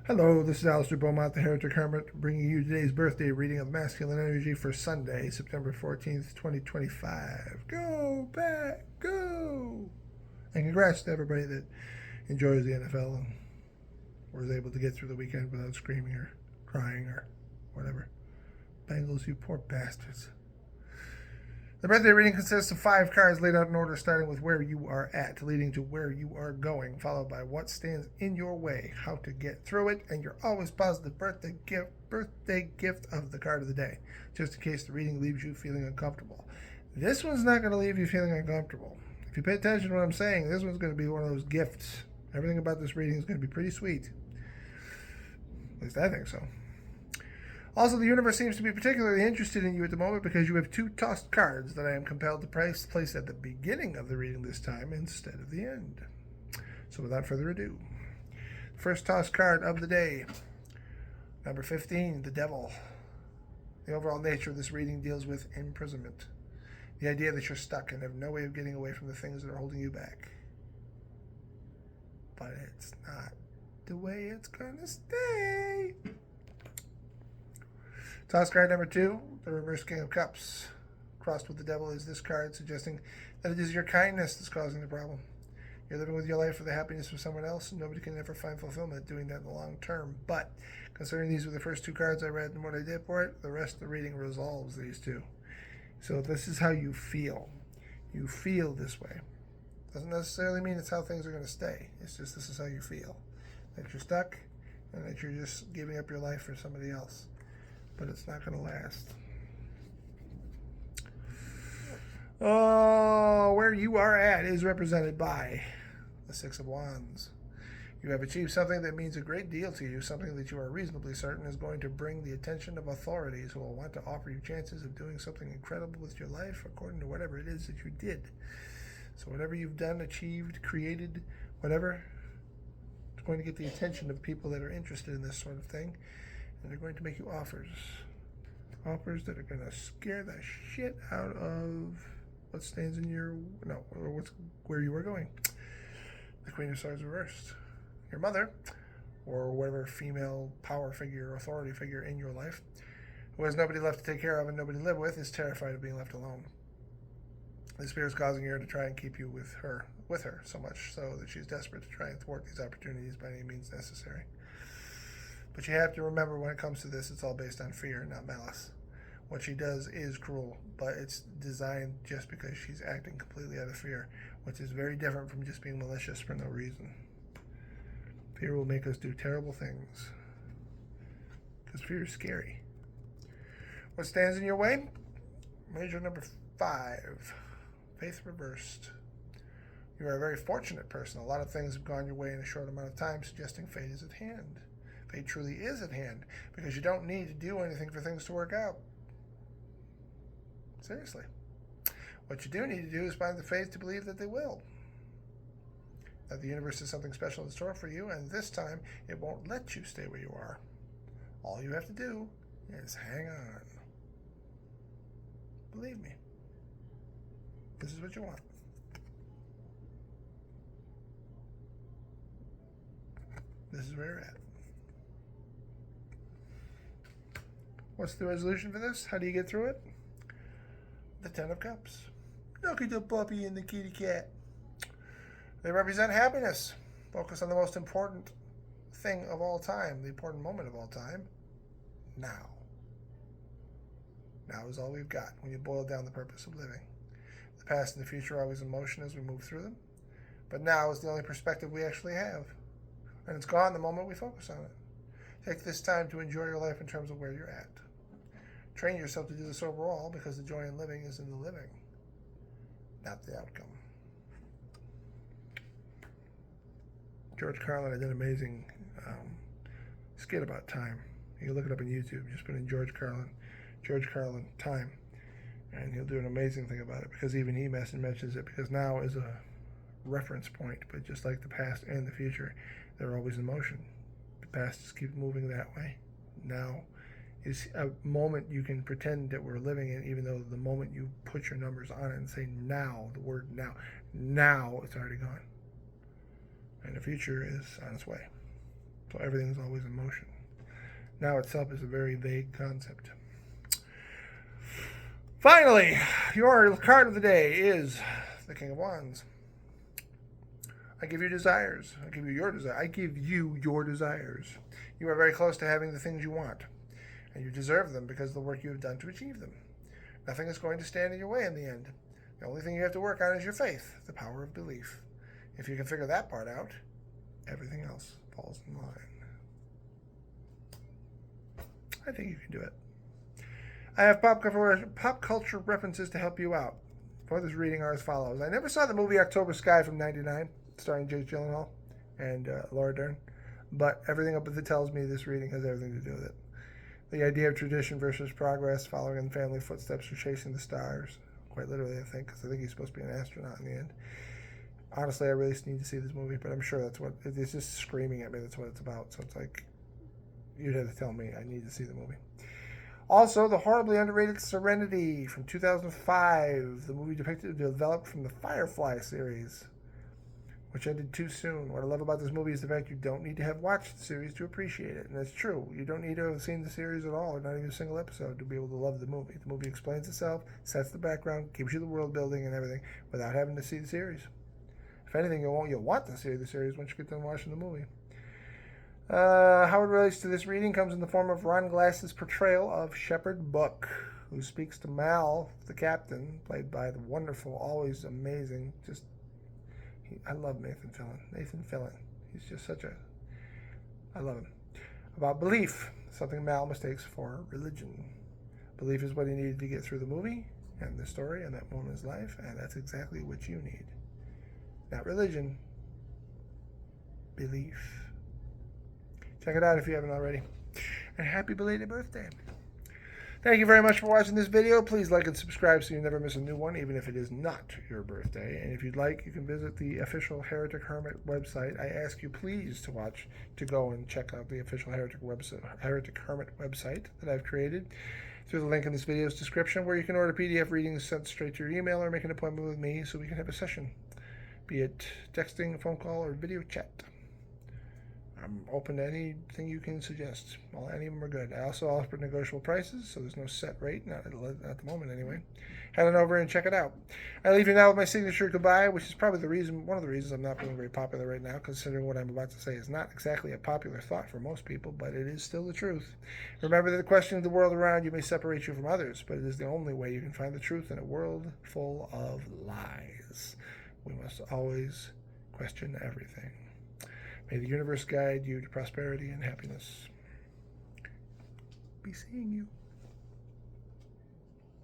Hello, this is Alistair Beaumont, the Heretic Hermit, bringing you today's birthday reading of Masculine Energy for Sunday, September 14th, 2025. Go, Pat, go! And congrats to everybody that enjoys the NFL and was able to get through the weekend without screaming or crying or whatever. Bengals, you poor bastards. The birthday reading consists of 5 cards laid out in order, starting with where you are at, leading to where you are going, followed by what stands in your way, how to get through it, and your always positive birthday gift of the card of the day, just in case the reading leaves you feeling uncomfortable. This one's not going to leave you feeling uncomfortable. If you pay attention to what I'm saying, this one's going to be one of those gifts. Everything about this reading is going to be pretty sweet. At least I think so. Also, the universe seems to be particularly interested in you at the moment because you have 2 tossed cards that I am compelled to place at the beginning of the reading this time instead of the end. So without further ado, first tossed card of the day, number 15, the Devil. The overall nature of this reading deals with imprisonment. The idea that you're stuck and have no way of getting away from the things that are holding you back. But it's not the way it's going to stay. Toss card number 2, the reverse King of Cups. Crossed with the Devil is this card, suggesting that it is your kindness that's causing the problem. You're living with your life for the happiness of someone else, and nobody can ever find fulfillment doing that in the long term. But, considering these were the first 2 cards I read and what I did for it, the rest of the reading resolves these 2. So this is how you feel. You feel this way. Doesn't necessarily mean it's how things are going to stay. It's just this is how you feel. That you're stuck, and that you're just giving up your life for somebody else. But it's not going to last. Oh, where you are at is represented by the 6 of Wands. You have achieved something that means a great deal to you, something that you are reasonably certain is going to bring the attention of authorities who will want to offer you chances of doing something incredible with your life according to whatever it is that you did. So whatever you've done, achieved, created, whatever, it's going to get the attention of people that are interested in this sort of thing. And they're going to make you offers. Offers that are going to scare the shit out of what stands in your... No, or where you are going. The Queen of Swords reversed. Your mother, or whatever female power figure or authority figure in your life, who has nobody left to take care of and nobody to live with, is terrified of being left alone. The spirit is causing her to try and keep you with her so much so that she's desperate to try and thwart these opportunities by any means necessary. But you have to remember when it comes to this, it's all based on fear, not malice. What she does is cruel, but it's designed just because she's acting completely out of fear, which is very different from just being malicious for no reason. Fear will make us do terrible things, because fear is scary. What stands in your way? Major number 5, Faith reversed. You are a very fortunate person. A lot of things have gone your way in a short amount of time, suggesting fate is at hand. Fate truly is at hand, because you don't need to do anything for things to work out. Seriously. What you do need to do is find the faith to believe that they will. That the universe has something special in store for you, and this time it won't let you stay where you are. All you have to do is hang on. Believe me. This is what you want. This is where you're at. What's the resolution for this? How do you get through it? The 10 of Cups. Look at the puppy and the kitty cat. They represent happiness. Focus on the most important thing of all time, the important moment of all time. Now. Now is all we've got when you boil down the purpose of living. The past and the future are always in motion as we move through them. But now is the only perspective we actually have. And it's gone the moment we focus on it. Take this time to enjoy your life in terms of where you're at. Train yourself to do this overall, because the joy in living is in the living, not the outcome. George Carlin did an amazing skit about time. You can look it up on YouTube. Just put in George Carlin, time, and he'll do an amazing thing about it, because even he mentions it, because now is a reference point, but just like the past and the future, they're always in motion. The past just keeps moving that way. Now is a moment you can pretend that we're living in, even though the moment you put your numbers on it and say now, the word now, it's already gone. And the future is on its way. So everything is always in motion. Now itself is a very vague concept. Finally, your card of the day is the King of Wands. I give you desires. I give you your desire. I give you your desires. You are very close to having the things you want, and you deserve them because of the work you have done to achieve them. Nothing is going to stand in your way in the end. The only thing you have to work on is your faith, the power of belief. If you can figure that part out, everything else falls in line. I think you can do it. I have pop culture references to help you out. For this reading are as follows. I never saw the movie October Sky from '99, starring Jake Gyllenhaal and Laura Dern, but everything up it tells me this reading has everything to do with it. The idea of tradition versus progress, following in family footsteps or chasing the stars. Quite literally, I think, because I think he's supposed to be an astronaut in the end. Honestly, I really need to see this movie, but I'm sure that's what it's just screaming at me. That's what it's about. So it's like you'd have to tell me I need to see the movie. Also, the horribly underrated Serenity from 2005, the movie developed from the Firefly series, which ended too soon. What I love about this movie is the fact you don't need to have watched the series to appreciate it. And that's true. You don't need to have seen the series at all, or not even a single episode, to be able to love the movie. The movie explains itself, sets the background, gives you the world building and everything without having to see the series. If anything, you'll want to see the series once you get done watching the movie. How it relates to this reading comes in the form of Ron Glass's portrayal of Shepard Book, who speaks to Mal, the captain, played by the wonderful, always amazing, I love Nathan Fillion. He's just I love him. About belief, something Mal mistakes for religion. Belief is what he needed to get through the movie and the story and that moment in his life, and that's exactly what you need. Not religion, belief. Check it out if you haven't already. And happy belated birthday. Thank you very much for watching this video. Please like and subscribe so you never miss a new one, even if it is not your birthday. And if you'd like, you can visit the official Heretic Hermit website. I ask you please to go and check out the official Heretic Hermit website that I've created through the link in this video's description, where you can order PDF readings sent straight to your email or make an appointment with me so we can have a session, be it texting, phone call, or video chat. I'm open to anything you can suggest. Well, any of them are good. I also offer negotiable prices, so there's no set rate, not at the moment anyway. Head on over and check it out. I leave you now with my signature goodbye, which is probably one of the reasons I'm not being very popular right now, considering what I'm about to say is not exactly a popular thought for most people, but it is still the truth. Remember that the questioning of the world around you may separate you from others, but it is the only way you can find the truth in a world full of lies. We must always question everything. May the universe guide you to prosperity and happiness. Be seeing you.